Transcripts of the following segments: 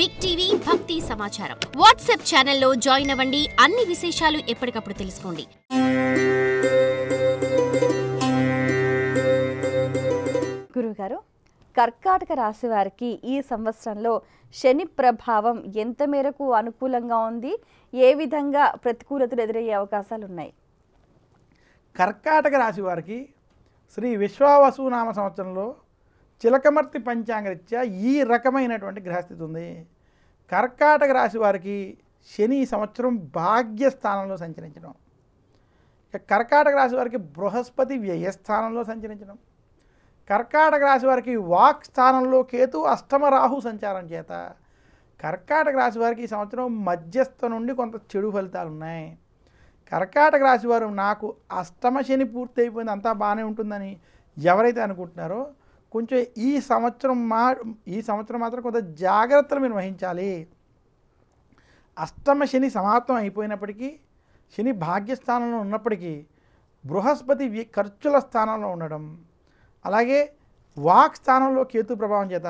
Big TV భక్తి సమాచారం WhatsApp ఛానల్లో జాయిన్ అవ్వండి. అన్ని విశేషాలు ఎప్పటికప్పుడు తెలుసుకోండి. గురుగారు, కర్కాటక రాశి వారికి ఈ సంవత్సరంలో శని ప్రభావం ఎంత మేరకు అనుకూలంగా ఉంది, ఏ విధంగా ప్రతికూలతలు ఎదురయ్యే అవకాశాలు ఉన్నాయి? కర్కాటక రాశి వారికి శ్రీ విశ్వావసునామ సంవత్సరంలో చిలకమర్తి పంచాంగరీత్యా ఈ రకమైనటువంటి గ్రహస్థితి ఉంది. కర్కాటక రాశి వారికి శని సంవత్సరం భాగ్యస్థానంలో సంచరించడం, కర్కాటక రాశి వారికి బృహస్పతి వ్యయస్థానంలో సంచరించడం, కర్కాటక రాశి వారికి వాక్ స్థానంలో కేతు అష్టమ రాహు సంచారం చేత కర్కాటక రాశి వారికి ఈ సంవత్సరం మధ్యస్థ నుండి కొంత చెడు ఫలితాలు ఉన్నాయి. కర్కాటక రాశి వారు నాకు అష్టమ శని పూర్తి అయిపోయింది, అంతా బాగానే ఉంటుందని ఎవరైతే అనుకుంటున్నారో కొంచెం ఈ సంవత్సరం మాత్రం కొంత జాగ్రత్తలు మీరు వహించాలి. అష్టమ శని సమాప్తం అయిపోయినప్పటికీ, శని భాగ్యస్థానంలో ఉన్నప్పటికీ బృహస్పతి ఖర్చుల స్థానంలో ఉండడం, అలాగే వాక్ స్థానంలో కేతు ప్రభావం చేత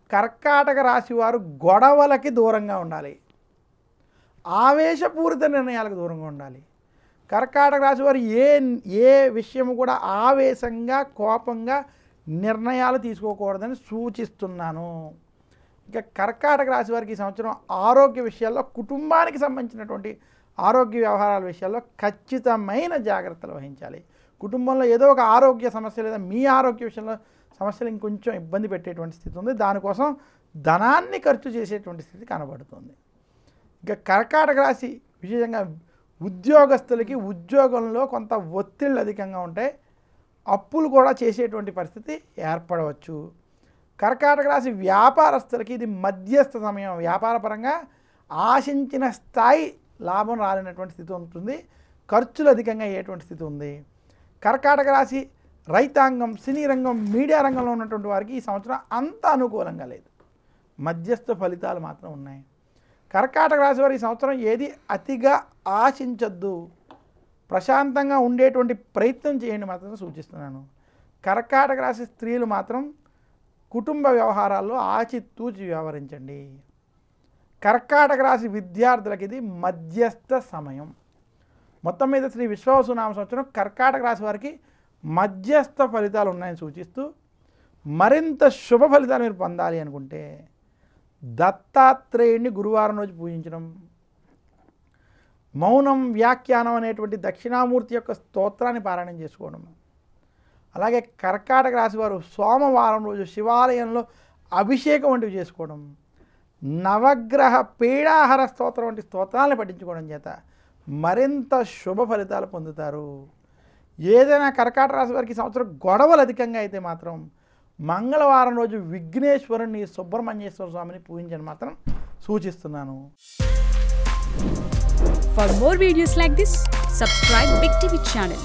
కర్కాటక రాశి వారు గొడవలకి దూరంగా ఉండాలి, ఆవేశపూరిత నిర్ణయాలకు దూరంగా ఉండాలి. కర్కాటక రాశి వారు ఏ విషయము కూడా ఆవేశంగా కోపంగా నిర్ణయాలు తీసుకోకూడదని సూచిస్తున్నాను. ఇక కర్కాటక రాశి వారికి ఈ సంవత్సరం ఆరోగ్య విషయాల్లో, కుటుంబానికి సంబంధించినటువంటి ఆరోగ్య వ్యవహారాల విషయాల్లో ఖచ్చితమైన జాగ్రత్తలు వహించాలి. కుటుంబంలో ఏదో ఒక ఆరోగ్య సమస్య లేదా మీ ఆరోగ్య విషయంలో సమస్యలు ఇంకొంచెం ఇబ్బంది పెట్టేటువంటి స్థితి ఉంది. దానికోసం ధనాన్ని ఖర్చు చేసేటువంటి స్థితి కనబడుతుంది. ఇక కర్కాటక రాశి విశేషంగా ఉద్యోగస్తులకి ఉద్యోగంలో కొంత ఒత్తిళ్ళు అధికంగా ఉంటాయి, అప్పులు కూడా చేసేటువంటి పరిస్థితి ఏర్పడవచ్చు. కర్కాటక రాశి వ్యాపారస్తులకి ఇది మధ్యస్థ సమయం, వ్యాపారపరంగా ఆశించిన స్థాయి లాభం రాలేనటువంటి స్థితి ఉంటుంది, ఖర్చులు అధికంగా అయ్యేటువంటి స్థితి ఉంది. కర్కాటక రాశి రైతాంగం, సినీ రంగం, మీడియా రంగంలో ఉన్నటువంటి వారికి ఈ సంవత్సరం అంత అనుకూలంగా లేదు, మధ్యస్థ ఫలితాలు మాత్రం ఉన్నాయి. కర్కాటక రాశి వారు ఈ సంవత్సరం ఏది అతిగా ఆశించొద్దు, ప్రశాంతంగా ఉండేటువంటి ప్రయత్నం చేయండి మాత్రం సూచిస్తున్నాను. కర్కాటక రాశి స్త్రీలు మాత్రం కుటుంబ వ్యవహారాల్లో ఆచితూచి వ్యవహరించండి. కర్కాటక రాశి విద్యార్థులకి ఇది మధ్యస్థ సమయం. మొత్తం మీద శ్రీ విశ్వావసునామ సంవత్సరం కర్కాటక రాశి వారికి మధ్యస్థ ఫలితాలు ఉన్నాయని సూచిస్తూ, మరింత శుభ ఫలితాలు మీరు పొందాలి అనుకుంటే దత్తాత్రేయుడిని గురువారం రోజు పూజించడం, మౌనం వ్యాఖ్యానం అనేటువంటి దక్షిణామూర్తి యొక్క స్తోత్రాన్ని పారాయణం చేసుకోవడం, అలాగే కర్కాటక రాశి వారు సోమవారం రోజు శివాలయంలో అభిషేకం వంటివి చేసుకోవడం, నవగ్రహ పీడాహార స్తోత్రం వంటి స్తోత్రాలను పఠించుకోవడం చేత మరింత శుభ ఫలితాలు పొందుతారు. ఏదైనా కర్కాటక రాశి వారికి సంవత్సరం గొడవలు అధికంగా అయితే మాత్రం మంగళవారం రోజు విఘ్నేశ్వరుని, సుబ్రహ్మణ్యేశ్వర స్వామిని పూజించని మాత్రం సూచిస్తున్నాను. For more videos like this, subscribe Big TV channel.